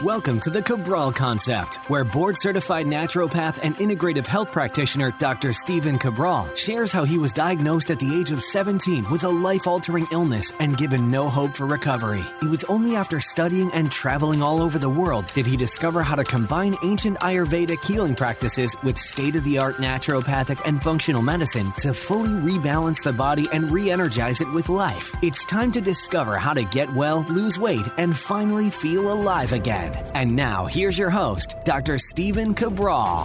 Welcome to the Cabral Concept, where board-certified naturopath and integrative health practitioner Dr. Stephen Cabral shares how he was diagnosed at the age of 17 with a life-altering illness and given no hope for recovery. It was only after studying and traveling all over the world did he discover how to combine ancient Ayurvedic healing practices with state-of-the-art naturopathic and functional medicine to fully rebalance the body and re-energize it with life. It's time to discover how to get well, lose weight, and finally feel alive again. And now, here's your host, Dr. Stephen Cabral.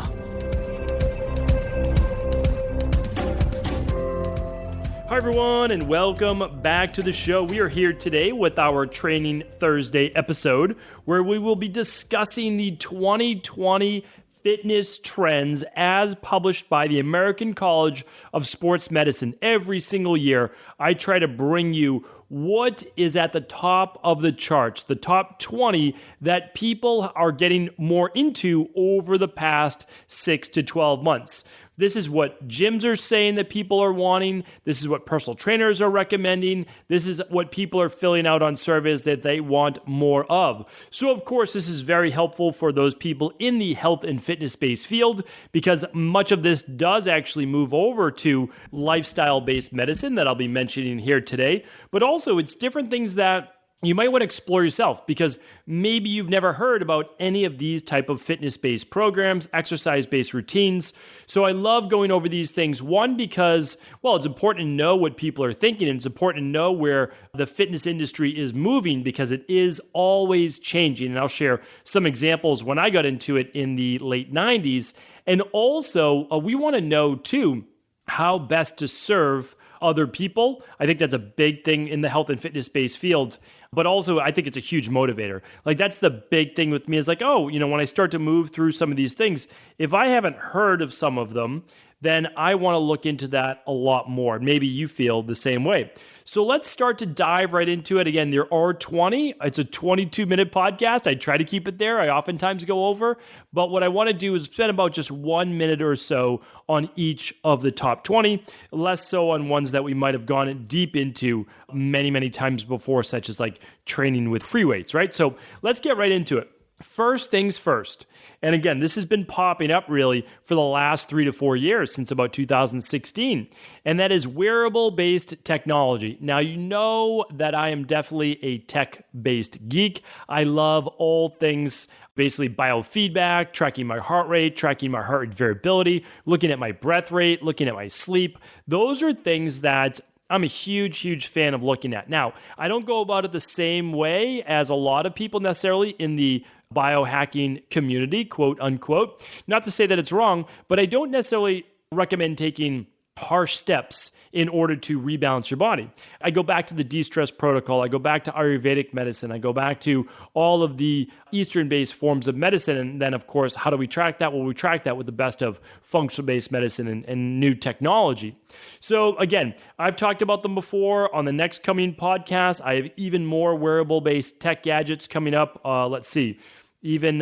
Hi, everyone, and welcome back to the show. We are here today with our Training Thursday episode, where we will be discussing the 2020 fitness trends as published by the American College of Sports Medicine. Every single year, I try to bring you what is at the top of the charts, the top 20 that people are getting more into over the past 6 to 12 months. This is what gyms are saying that people are wanting. This is what personal trainers are recommending. This is what people are filling out on surveys that they want more of. So, of course, this is very helpful for those people in the health and fitness-based field because much of this does actually move over to lifestyle-based medicine that I'll be mentioning here today. But also, it's different things that you might want to explore yourself because maybe you've never heard about any of these type of fitness-based programs, exercise-based routines. So I love going over these things. One, because, well, it's important to know what people are thinking, and it's important to know where the fitness industry is moving because it is always changing. And I'll share some examples when I got into it in the late 90s. And also, we want to know, too, how best to serve other people. I think that's a big thing in the health and fitness-based field. But also, I think it's a huge motivator. Like, that's the big thing with me is like, oh, when I start to move through some of these things, if I haven't heard of some of them, then I want to look into that a lot more. Maybe you feel the same way. So let's start to dive right into it. Again, there are 20. It's a 22-minute podcast. I try to keep it there. I oftentimes go over. But what I want to do is spend about just 1 minute or so on each of the top 20, less so on ones that we might have gone deep into many, many times before, such as like training with free weights, right? So let's get right into it. First things first. And again, this has been popping up really for the last 3 to 4 years, since about 2016. And that is wearable-based technology. Now, you know that I am definitely a tech-based geek. I love all things basically biofeedback, tracking my heart rate, tracking my heart rate variability, looking at my breath rate, looking at my sleep. Those are things that I'm a huge, huge fan of looking at. Now, I don't go about it the same way as a lot of people necessarily in the biohacking community, quote unquote. Not to say that it's wrong, but I don't necessarily recommend taking harsh steps in order to rebalance your body. I go back to the de-stress protocol. I go back to Ayurvedic medicine. I go back to all of the Eastern-based forms of medicine. And then, of course, how do we track that? Well, we track that with the best of functional-based medicine and new technology. So, again, I've talked about them before. On the next coming podcast, I have even more wearable-based tech gadgets coming up. Let's see. Even,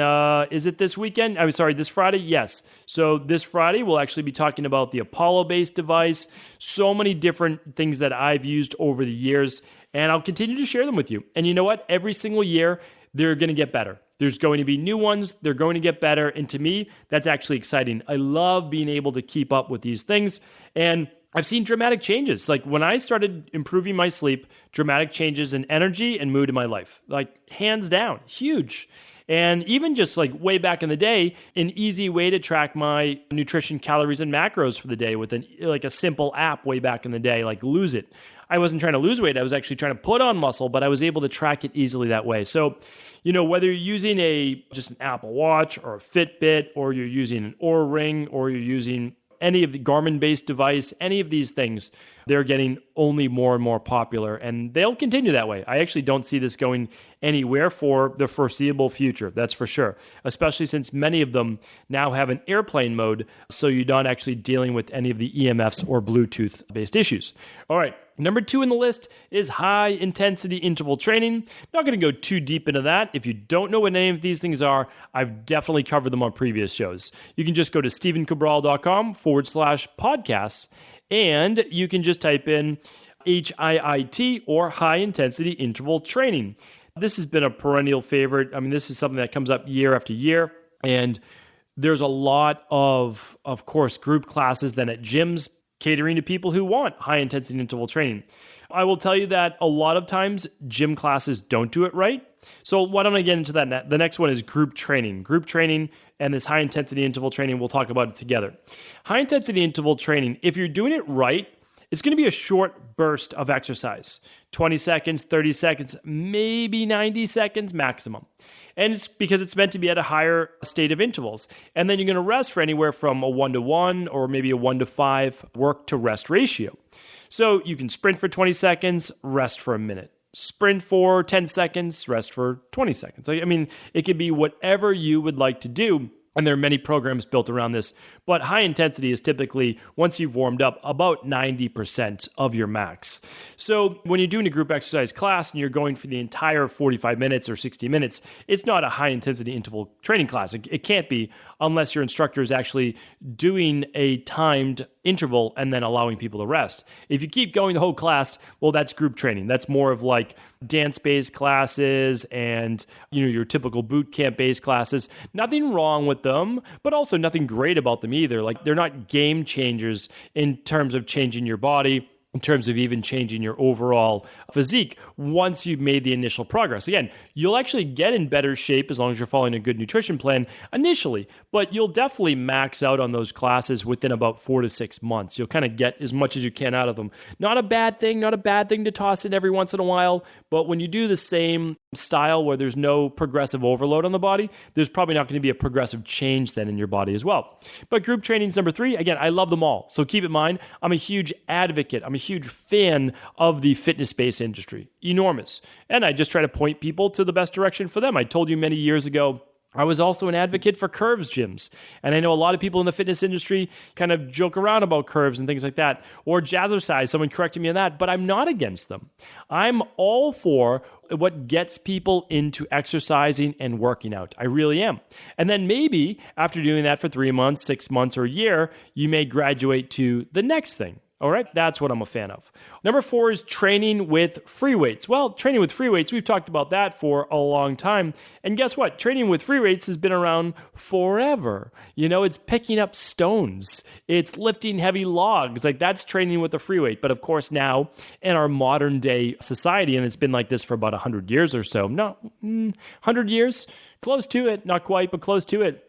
is it this weekend? I'm sorry, this Friday? Yes. So this Friday, we'll actually be talking about the Apollo-based device. So many different things that I've used over the years, and I'll continue to share them with you. And you know what? Every single year, they're going to get better. There's going to be new ones. They're going to get better. And to me, that's actually exciting. I love being able to keep up with these things. And I've seen dramatic changes. Like when I started improving my sleep, dramatic changes in energy and mood in my life. Like hands down, huge. And even just like way back in the day, an easy way to track my nutrition, calories, and macros for the day with a simple app way back in the day, like Lose It. I wasn't trying to lose weight. I was actually trying to put on muscle, but I was able to track it easily that way. So, whether you're using just an Apple Watch or a Fitbit, or you're using an Oura Ring, or you're using any of the Garmin-based device, any of these things, they're getting only more and more popular, and they'll continue that way. I actually don't see this going anywhere for the foreseeable future, that's for sure, especially since many of them now have an airplane mode, so you're not actually dealing with any of the EMFs or Bluetooth-based issues. All right, number 2 in the list is high-intensity interval training. Not going to go too deep into that. If you don't know what any of these things are, I've definitely covered them on previous shows. You can just go to stephencabral.com/podcasts, and you can just type in HIIT or high-intensity interval training. This has been a perennial favorite. I mean, this is something that comes up year after year. And there's a lot of course, group classes then at gyms catering to people who want high intensity interval training. I will tell you that a lot of times gym classes don't do it right. So why don't I get into that? The next one is group training. Group training and this high intensity interval training, we'll talk about it together. High intensity interval training, if you're doing it right, it's going to be a short burst of exercise, 20 seconds, 30 seconds, maybe 90 seconds maximum. And it's because it's meant to be at a higher state of intervals. And then you're going to rest for anywhere from a 1-to-1 or maybe a 1-to-5 work to rest ratio. So you can sprint for 20 seconds, rest for a minute. Sprint for 10 seconds, rest for 20 seconds. I mean, it could be whatever you would like to do. And there are many programs built around this. But high intensity is typically, once you've warmed up, about 90% of your max. So when you're doing a group exercise class and you're going for the entire 45 minutes or 60 minutes, it's not a high intensity interval training class. It can't be unless your instructor is actually doing a timed interval and then allowing people to rest. If you keep going the whole class, well, that's group training. That's more of like dance-based classes and your typical boot camp-based classes. Nothing wrong with them, but also nothing great about them either. Like, they're not game changers in terms of changing your body, in terms of even changing your overall physique once you've made the initial progress. Again, you'll actually get in better shape as long as you're following a good nutrition plan initially, but you'll definitely max out on those classes within about 4 to 6 months. You'll kind of get as much as you can out of them. Not a bad thing to toss in every once in a while, but when you do the same style where there's no progressive overload on the body, there's probably not going to be a progressive change then in your body as well. But group training is number 3. Again, I love them all. So keep in mind, I'm a huge advocate. I'm a huge fan of the fitness-based industry. Enormous. And I just try to point people to the best direction for them. I told you many years ago, I was also an advocate for curves gyms. And I know a lot of people in the fitness industry kind of joke around about curves and things like that, or jazzercise. Someone corrected me on that, but I'm not against them. I'm all for what gets people into exercising and working out. I really am. And then maybe after doing that for 3 months, 6 months, or a year, you may graduate to the next thing. All right, that's what I'm a fan of. Number 4 is training with free weights. Well, training with free weights, we've talked about that for a long time. And guess what? Training with free weights has been around forever. It's picking up stones. It's lifting heavy logs. Like, that's training with a free weight. But of course, now in our modern day society, and it's been like this for about 100 years or so. No, 100 years? Close to it. Not quite, but close to it.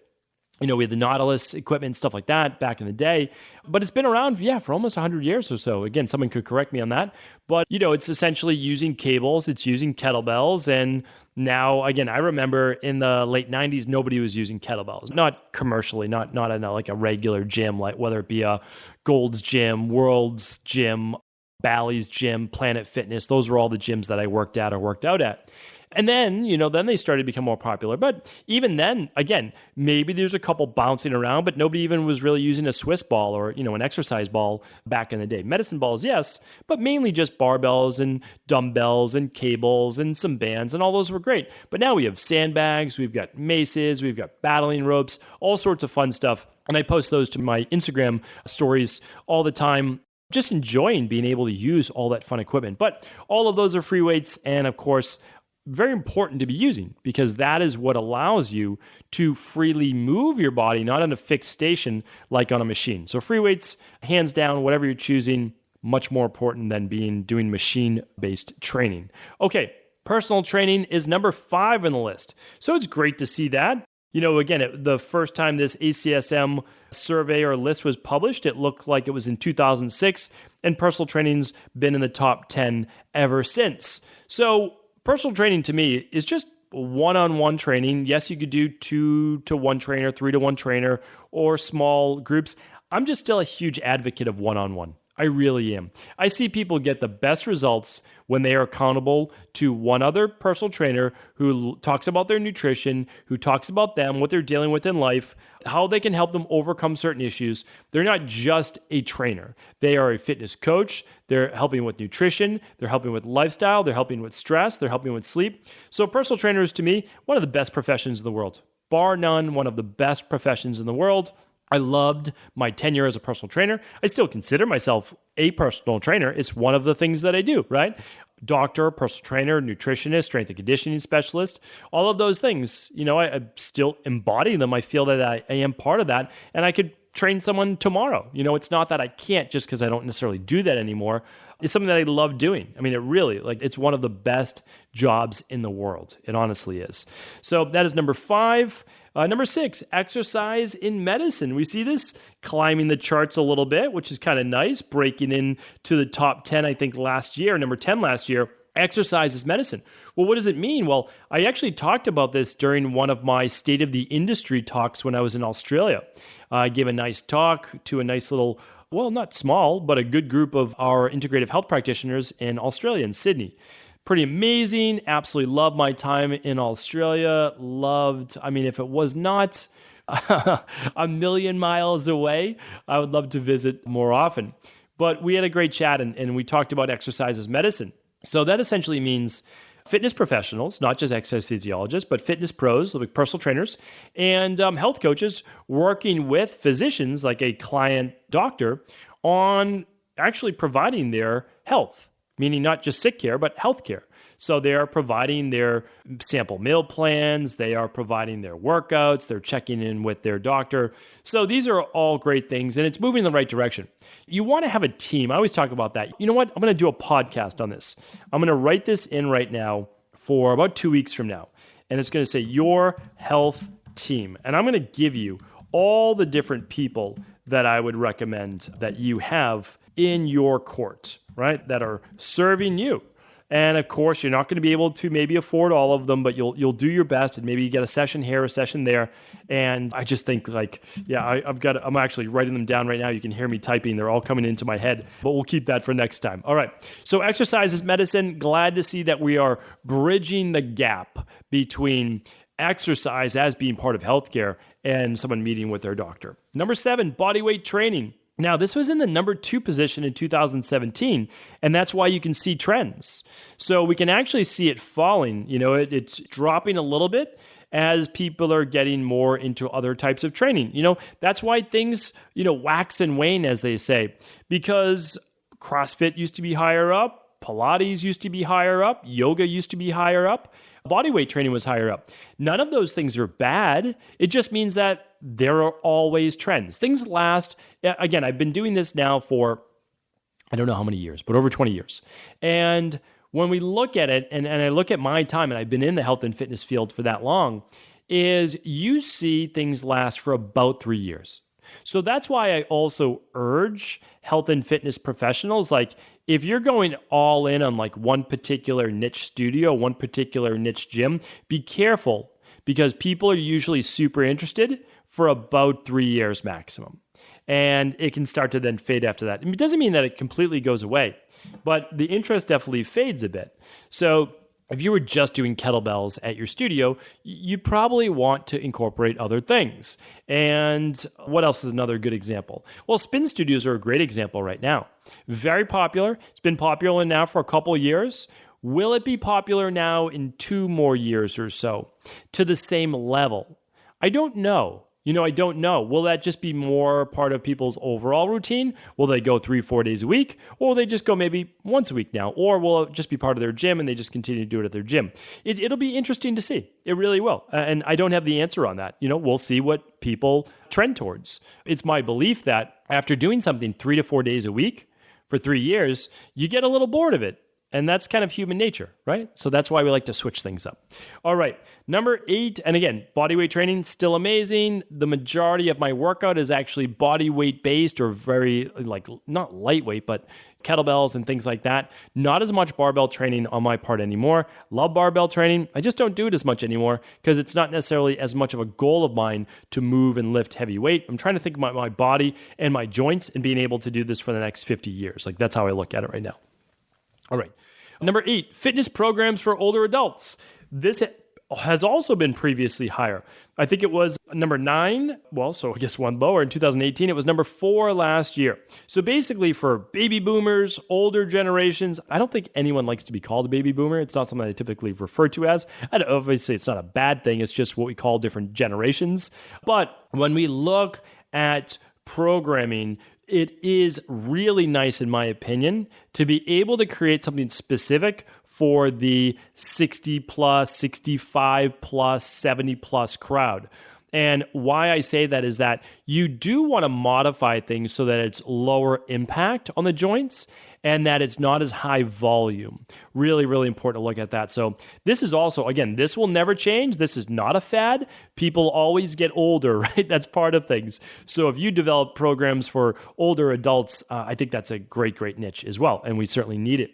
We had the Nautilus equipment, stuff like that back in the day. But it's been around, for almost 100 years or so. Again, someone could correct me on that. But, it's essentially using cables. It's using kettlebells. And now, again, I remember in the late 90s, nobody was using kettlebells. Not commercially, not in a regular gym, like whether it be a Gold's Gym, World's Gym, Bally's Gym, Planet Fitness. Those were all the gyms that I worked at or worked out at. And then, then they started to become more popular. But even then, again, maybe there's a couple bouncing around, but nobody even was really using a Swiss ball or, an exercise ball back in the day. Medicine balls, yes, but mainly just barbells and dumbbells and cables and some bands, and all those were great. But now we have sandbags, we've got maces, we've got battling ropes, all sorts of fun stuff. And I post those to my Instagram stories all the time. Just enjoying being able to use all that fun equipment. But all of those are free weights, and of course, very important to be using, because that is what allows you to freely move your body, not on a fixed station like on a machine. So free weights, hands down, whatever you're choosing, much more important than doing machine-based training. Okay, personal training is number 5 on the list. So it's great to see that. Again, the first time this ACSM survey or list was published, it looked like it was in 2006, and personal training's been in the top 10 ever since. So personal training to me is just one-on-one training. Yes, you could do 2-to-1 trainer, 3-to-1 trainer, or small groups. I'm just still a huge advocate of one-on-one. I really am. I see people get the best results when they are accountable to one other personal trainer who talks about their nutrition, who talks about them, what they're dealing with in life, how they can help them overcome certain issues. They're not just a trainer. They are a fitness coach. They're helping with nutrition. They're helping with lifestyle. They're helping with stress. They're helping with sleep. So personal trainer is, to me, one of the best professions in the world. Bar none, one of the best professions in the world. I loved my tenure as a personal trainer. I still consider myself a personal trainer. It's one of the things that I do, right? Doctor, personal trainer, nutritionist, strength and conditioning specialist, all of those things, I still embody them. I feel that I am part of that, and I could train someone tomorrow. It's not that I can't just because I don't necessarily do that anymore. It's something that I love doing. I mean, it really, it's one of the best jobs in the world. It honestly is. So that is number 5. Number 6, exercise in medicine. We see this climbing the charts a little bit, which is kind of nice, breaking into the top 10, I think, last year, number 10 last year. Exercise is medicine. Well, what does it mean? Well, I actually talked about this during one of my State of the Industry talks when I was in Australia. I gave a nice talk to a nice little, well, not small, but a good group of our integrative health practitioners in Australia, in Sydney. Pretty amazing. Absolutely loved my time in Australia. If it was not a million miles away, I would love to visit more often. But we had a great chat and we talked about exercise as medicine. So that essentially means fitness professionals, not just exercise physiologists, but fitness pros, like personal trainers, and health coaches working with physicians, like a client doctor, on actually providing their health. Meaning not just sick care, but health care. So they are providing their sample meal plans, they are providing their workouts, they're checking in with their doctor. So these are all great things, and it's moving in the right direction. You want to have a team. I always talk about that. You know what? I'm going to do a podcast on this. I'm going to write this in right now for about 2 weeks from now. And it's going to say your health team. And I'm going to give you all the different people that I would recommend that you have in your court, right, that are serving you. And of course, you're not going to be able to maybe afford all of them, but you'll do your best, and maybe you get a session here, a session there. And I just think I'm actually writing them down right now. You can hear me typing. They're all coming into my head, but we'll keep that for next time. All right. So exercise is medicine. Glad to see that we are bridging the gap between exercise as being part of healthcare and someone meeting with their doctor. Number 7, bodyweight training. Now, this was in the number 2 position in 2017, and that's why you can see trends. So we can actually see it falling. It's dropping a little bit as people are getting more into other types of training. That's why things, wax and wane, as they say, because CrossFit used to be higher up, Pilates used to be higher up, yoga used to be higher up. Bodyweight training was higher up. None of those things are bad. It just means that there are always trends. Things last. Again, I've been doing this now for, I don't know how many years, but over 20 years. And when we look at it, and I look at my time, and I've been in the health and fitness field for that long, is you see things last for about 3 years. So that's why I also urge health and fitness professionals, like if you're going all in on like one particular niche studio, one particular niche gym, be careful because people are usually super interested for about 3 years maximum. And it can start to then fade after that. It doesn't mean that it completely goes away, but the interest definitely fades a bit. So if you were just doing kettlebells at your studio, you probably want to incorporate other things. And what else is another good example? Well, spin studios are a great example right now. Very popular. It's been popular now for a couple of years. Will it be popular now in 2 more years or so to the same level? I don't know. I don't know. Will that just be more part of people's overall routine? Will they go 3-4 days a week? Or will they just go maybe once a week now? Or will it just be part of their gym and they just continue to do it at their gym? It'll be interesting to see. It really will. And I don't have the answer on that. We'll see what people trend towards. It's my belief that after doing something 3 to 4 days a week for 3 years, you get a little bored of it. And that's kind of human nature, right? So that's why we like to switch things up. All right, number 8, and again, bodyweight training, still amazing. The majority of my workout is actually bodyweight based or very, not lightweight, but kettlebells and things like that. Not as much barbell training on my part anymore. Love barbell training. I just don't do it as much anymore because it's not necessarily as much of a goal of mine to move and lift heavy weight. I'm trying to think about my body and my joints and being able to do this for the next 50 years. That's how I look at it right now. All right. Number 8, fitness programs for older adults. This has also been previously higher. I think it was number 9. Well, so I guess one lower in 2018. It was number 4 last year. So basically for baby boomers, older generations, I don't think anyone likes to be called a baby boomer. It's not something I typically refer to as. And obviously, it's not a bad thing. It's just what we call different generations. But when we look at programming, it is really nice, in my opinion, to be able to create something specific for the 60 plus, 65 plus, 70 plus crowd. And why I say that is that you do want to modify things so that it's lower impact on the joints and that it's not as high volume. Really, really important to look at that. So this is also, again, this will never change. This is not a fad. People always get older, right? That's part of things. So if you develop programs for older adults, I think that's a great, great niche as well. And we certainly need it.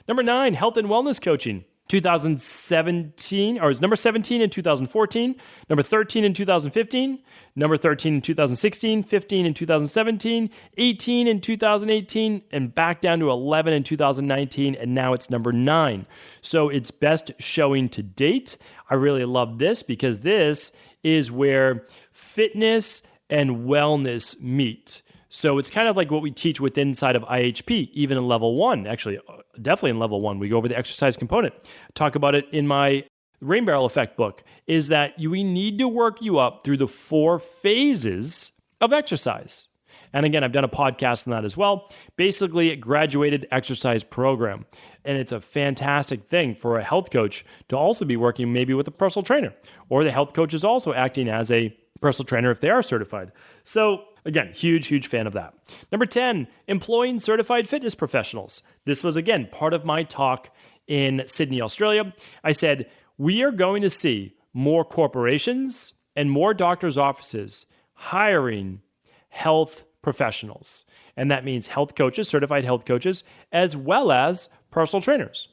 Number 9, health and wellness coaching. 2017, or is number 17 in 2014, number 13 in 2015, number 13 in 2016, 15 in 2017, 18 in 2018, and back down to 11 in 2019, and now it's number 9. So it's best showing to date. I really love this because this is where fitness and wellness meet. So it's kind of like what we teach with inside of IHP, even in level 1, actually, definitely in level 1, we go over the exercise component. Talk about it in my Rain Barrel Effect book, is that we need to work you up through the 4 phases of exercise. And again, I've done a podcast on that as well. Basically, a graduated exercise program. And it's a fantastic thing for a health coach to also be working maybe with a personal trainer, or the health coach is also acting as a personal trainer if they are certified. So again, huge, huge fan of that. Number 10, employing certified fitness professionals. This was, again, part of my talk in Sydney, Australia. I said, we are going to see more corporations and more doctors' offices hiring health professionals. And that means health coaches, certified health coaches, as well as personal trainers.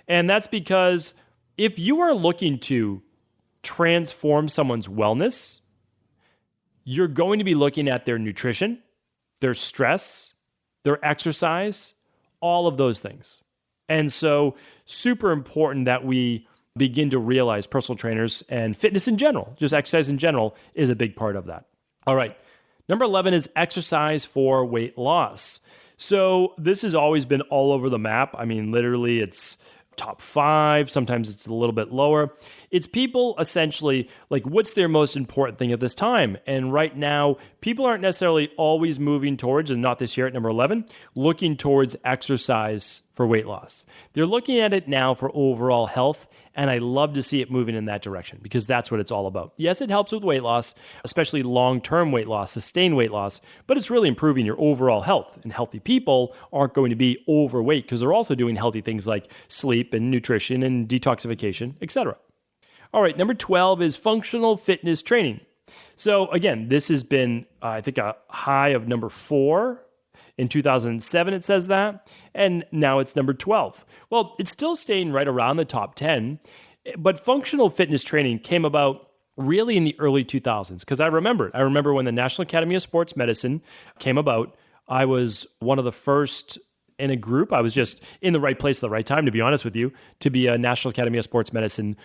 And that's because if you are looking to transform someone's wellness, you're going to be looking at their nutrition, their stress, their exercise, all of those things. And so super important that we begin to realize personal trainers and fitness in general, just exercise in general, is a big part of that. All right. Number 11 is exercise for weight loss. So this has always been all over the map. I mean, literally it's top 5. Sometimes it's a little bit lower. It's people essentially like, what's their most important thing at this time? And right now, people aren't necessarily always moving towards, and not this year at number 11, looking towards exercise for weight loss. They're looking at it now for overall health, and I love to see it moving in that direction because that's what it's all about. Yes, it helps with weight loss, especially long-term weight loss, sustained weight loss, but it's really improving your overall health. And healthy people aren't going to be overweight because they're also doing healthy things like sleep and nutrition and detoxification, etc. All right, number 12 is functional fitness training. So again, this has been, I think, a high of number 4. In 2007, it says that, and now it's number 12. Well, it's still staying right around the top 10, but functional fitness training came about really in the early 2000s, because I remember when the National Academy of Sports Medicine came about. I was one of the first in a group. I was just in the right place at the right time, to be honest with you, to be a National Academy of Sports Medicine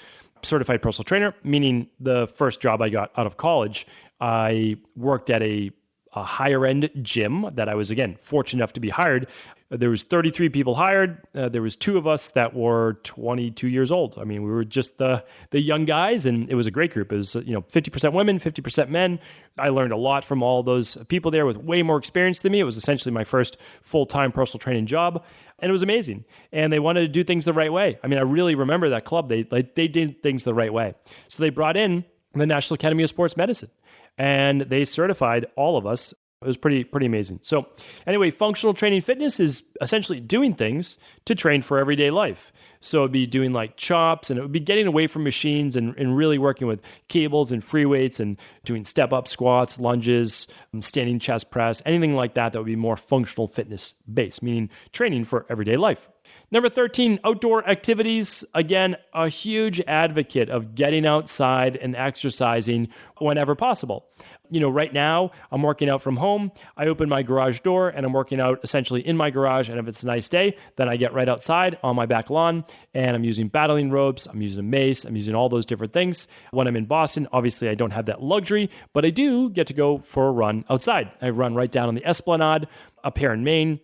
certified personal trainer, meaning the first job I got out of college, I worked at a higher end gym that I was, again, fortunate enough to be hired. There was 33 people hired. There was 2 of us that were 22 years old. I mean, we were just the young guys, and it was a great group. It was 50% women, 50% men. I learned a lot from all those people there with way more experience than me. It was essentially my first full-time personal training job, and it was amazing. And they wanted to do things the right way. I mean, I really remember that club. They did things the right way. So they brought in the National Academy of Sports Medicine, and they certified all of us. It was pretty amazing. So anyway, functional training fitness is essentially doing things to train for everyday life. So it'd be doing like chops, and it would be getting away from machines and really working with cables and free weights and doing step-up squats, lunges, standing chest press, anything like that would be more functional fitness based, meaning training for everyday life. Number 13, outdoor activities. Again, a huge advocate of getting outside and exercising whenever possible. Right now I'm working out from home. I open my garage door and I'm working out essentially in my garage. And if it's a nice day, then I get right outside on my back lawn and I'm using battling ropes. I'm using a mace. I'm using all those different things. When I'm in Boston, obviously I don't have that luxury, but I do get to go for a run outside. I run right down on the Esplanade up here in Maine.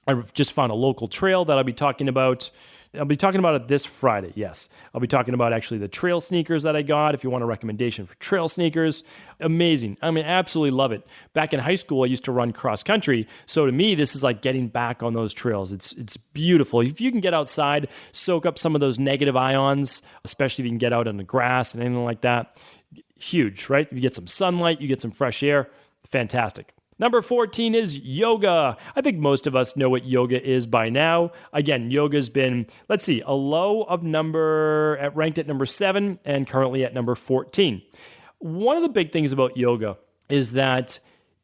I've just found a local trail that I'll be talking about I'll be talking about it this Friday. Yes. I'll be talking about actually the trail sneakers that I got. If you want a recommendation for trail sneakers, amazing. I mean, absolutely love it. Back in high school, I used to run cross country. So to me, this is like getting back on those trails. It's beautiful. If you can get outside, soak up some of those negative ions, especially if you can get out on the grass and anything like that, huge, right? If you get some sunlight, you get some fresh air, fantastic. Number 14 is yoga. I think most of us know what yoga is by now. Again, yoga's been, a low of ranked at number 7 and currently at number 14. One of the big things about yoga is that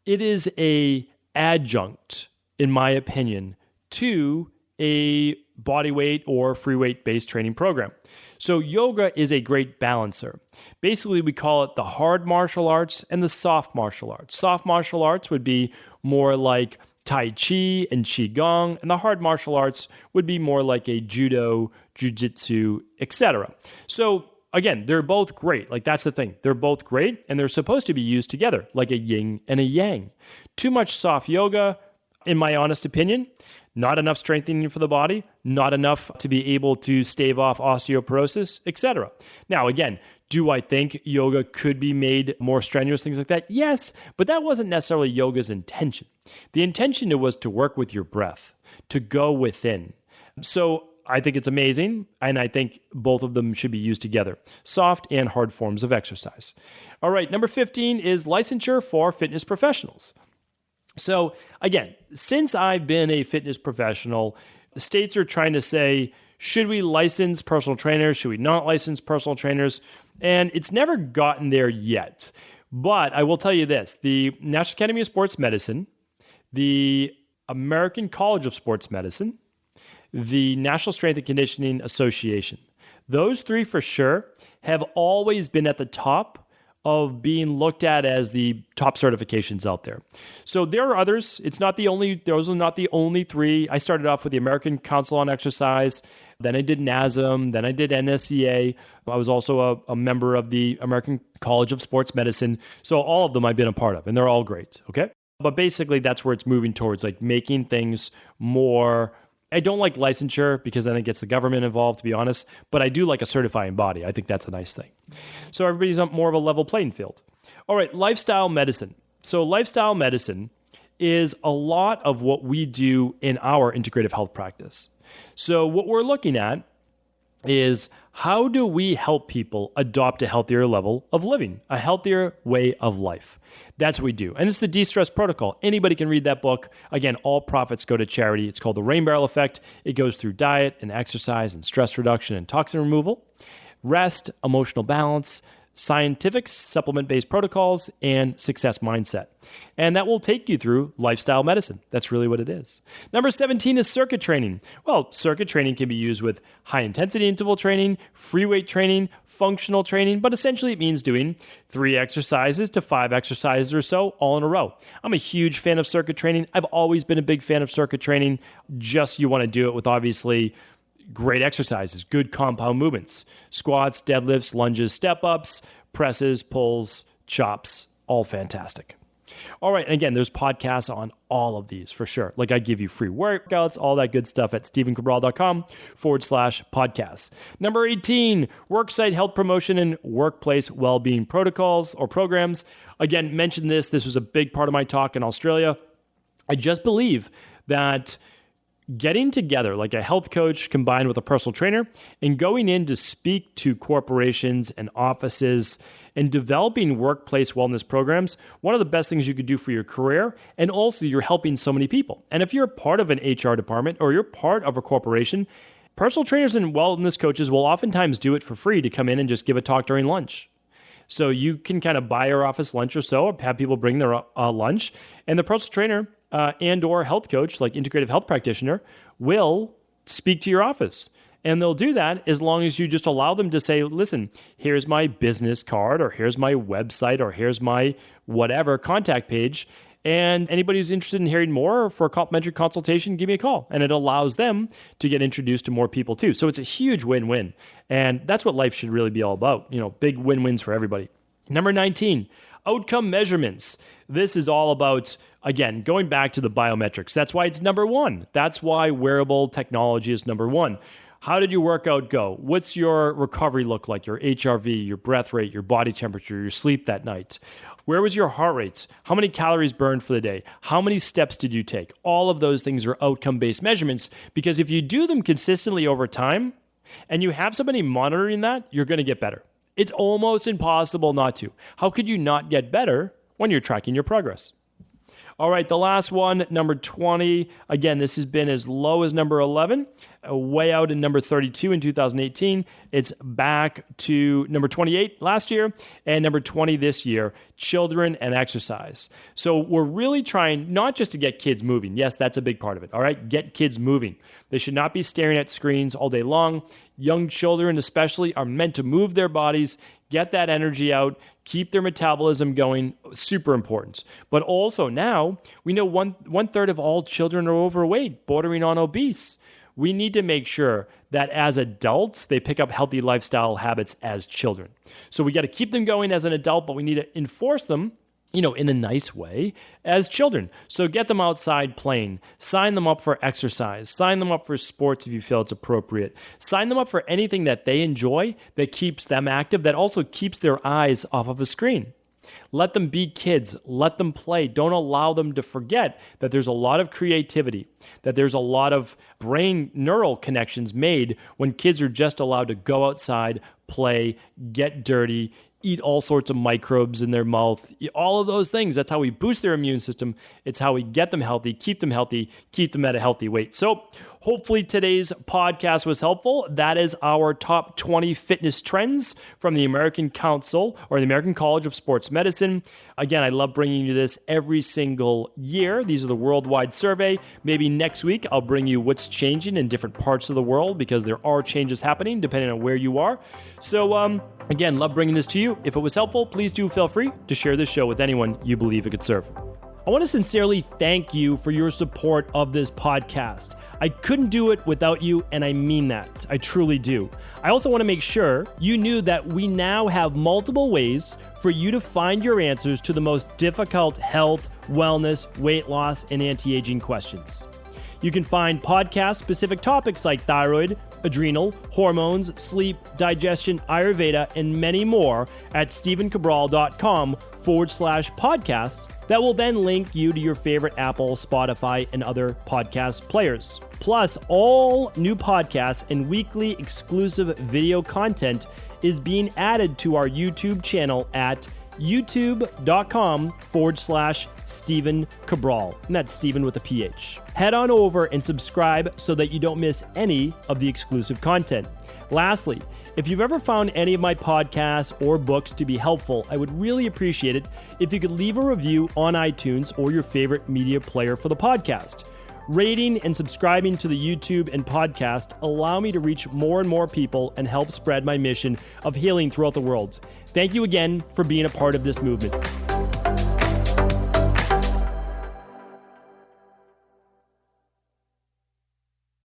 it is a adjunct, in my opinion, to a body weight or free weight based training program. So yoga is a great balancer. Basically, we call it the hard martial arts and the soft martial arts. Soft martial arts would be more like Tai Chi and Qigong, and the hard martial arts would be more like a judo, jiu-jitsu, etc. So again, they're both great. Like that's the thing. They're both great, and they're supposed to be used together, like a yin and a yang. Too much soft yoga, in my honest opinion, not enough strengthening for the body, not enough to be able to stave off osteoporosis, etc. Now, again, do I think yoga could be made more strenuous, things like that? Yes, but that wasn't necessarily yoga's intention. The intention was to work with your breath, to go within. So I think it's amazing, and I think both of them should be used together, soft and hard forms of exercise. All right, number 15 is licensure for fitness professionals. So again, since I've been a fitness professional, the states are trying to say, should we license personal trainers? Should we not license personal trainers? And it's never gotten there yet. But I will tell you this, the National Academy of Sports Medicine, the American College of Sports Medicine, the National Strength and Conditioning Association, those three for sure have always been at the top of being looked at as the top certifications out there. So there are others. Those are not the only three. I started off with the American Council on Exercise, then I did NASM, then I did NSCA. I was also a member of the American College of Sports Medicine. So all of them I've been a part of, and they're all great, okay? But basically that's where it's moving towards, like making things more. I don't like licensure because then it gets the government involved, to be honest, but I do like a certifying body. I think that's a nice thing. So everybody's on more of a level playing field. All right, lifestyle medicine. So lifestyle medicine is a lot of what we do in our integrative health practice. So what we're looking at is how do we help people adopt a healthier level of living, a healthier way of life? That's what we do. And it's the De-Stress Protocol. Anybody can read that book. Again, all profits go to charity. It's called the Rain Barrel Effect. It goes through diet and exercise and stress reduction and toxin removal, rest, emotional balance, scientific supplement-based protocols, and success mindset. And that will take you through lifestyle medicine. That's really what it is. Number 17 is circuit training. Well, circuit training can be used with high-intensity interval training, free weight training, functional training, but essentially it means doing 3 exercises to 5 exercises or so all in a row. I'm a huge fan of circuit training. I've always been a big fan of circuit training. Just you want to do it with obviously great exercises, good compound movements, squats, deadlifts, lunges, step-ups, presses, pulls, chops, all fantastic. All right, and again, there's podcasts on all of these for sure. Like I give you free workouts, all that good stuff at stephencabral.com/podcasts. Number 18, worksite health promotion and workplace well-being protocols or programs. Again, mentioned this. This was a big part of my talk in Australia. I just believe that getting together like a health coach combined with a personal trainer and going in to speak to corporations and offices and developing workplace wellness programs, one of the best things you could do for your career, and also you're helping so many people. And if you're part of an HR department or you're part of a corporation, personal trainers and wellness coaches will oftentimes do it for free to come in and just give a talk during lunch. So you can kind of buy your office lunch or so, or have people bring their lunch, and the personal trainer and or health coach, like integrative health practitioner, will speak to your office. And they'll do that as long as you just allow them to say, listen, here's my business card, or here's my website, or here's my whatever contact page. And anybody who's interested in hearing more for a complimentary consultation, give me a call. And it allows them to get introduced to more people too. So it's a huge win-win. And that's what life should really be all about. You know, big win-wins for everybody. Number 19, outcome measurements. This is all about, again, going back to the biometrics. That's why it's number 1. That's why wearable technology is number 1. How did your workout go? What's your recovery look like? Your HRV, your breath rate, your body temperature, your sleep that night? Where was your heart rates? How many calories burned for the day? How many steps did you take? All of those things are outcome-based measurements, because if you do them consistently over time and you have somebody monitoring that, you're going to get better. It's almost impossible not to. How could you not get better when you're tracking your progress? All right, the last one, number 20. Again, this has been as low as number 11, way out in number 32 in 2018. It's back to number 28 last year and number 20 this year, children and exercise. So we're really trying not just to get kids moving. Yes, that's a big part of it. All right, get kids moving. They should not be staring at screens all day long. Young children especially are meant to move their bodies, get that energy out, keep their metabolism going, super important. But also now, we know one third of all children are overweight, bordering on obese. We need to make sure that as adults, they pick up healthy lifestyle habits as children. So we got to keep them going as an adult, but we need to enforce them, in a nice way as children. So get them outside playing, sign them up for exercise, sign them up for sports if you feel it's appropriate, sign them up for anything that they enjoy that keeps them active, that also keeps their eyes off of a screen. Let them be kids, let them play. Don't allow them to forget that there's a lot of creativity, that there's a lot of brain neural connections made when kids are just allowed to go outside, play, get dirty, eat all sorts of microbes in their mouth, all of those things. That's how we boost their immune system. It's how we get them healthy, keep them at a healthy weight. So hopefully today's podcast was helpful. That is our top 20 fitness trends from the American Council or the American College of Sports Medicine. Again, I love bringing you this every single year. These are the worldwide survey. Maybe next week I'll bring you what's changing in different parts of the world, because there are changes happening depending on where you are. So again, love bringing this to you. If it was helpful, please do feel free to share this show with anyone you believe it could serve. I want to sincerely thank you for your support of this podcast. I couldn't do it without you, and I mean that. I truly do. I also want to make sure you knew that we now have multiple ways for you to find your answers to the most difficult health, wellness, weight loss, and anti-aging questions. You can find podcast-specific topics like thyroid, adrenal, hormones, sleep, digestion, Ayurveda, and many more at stevencabral.com/podcasts that will then link you to your favorite Apple, Spotify, and other podcast players. Plus, all new podcasts and weekly exclusive video content is being added to our YouTube channel at youtube.com/Stephen Cabral. And that's Stephen with a PH. Head on over and subscribe so that you don't miss any of the exclusive content. Lastly, if you've ever found any of my podcasts or books to be helpful, I would really appreciate it if you could leave a review on iTunes or your favorite media player for the podcast. Rating and subscribing to the YouTube and podcast allow me to reach more and more people and help spread my mission of healing throughout the world. Thank you again for being a part of this movement.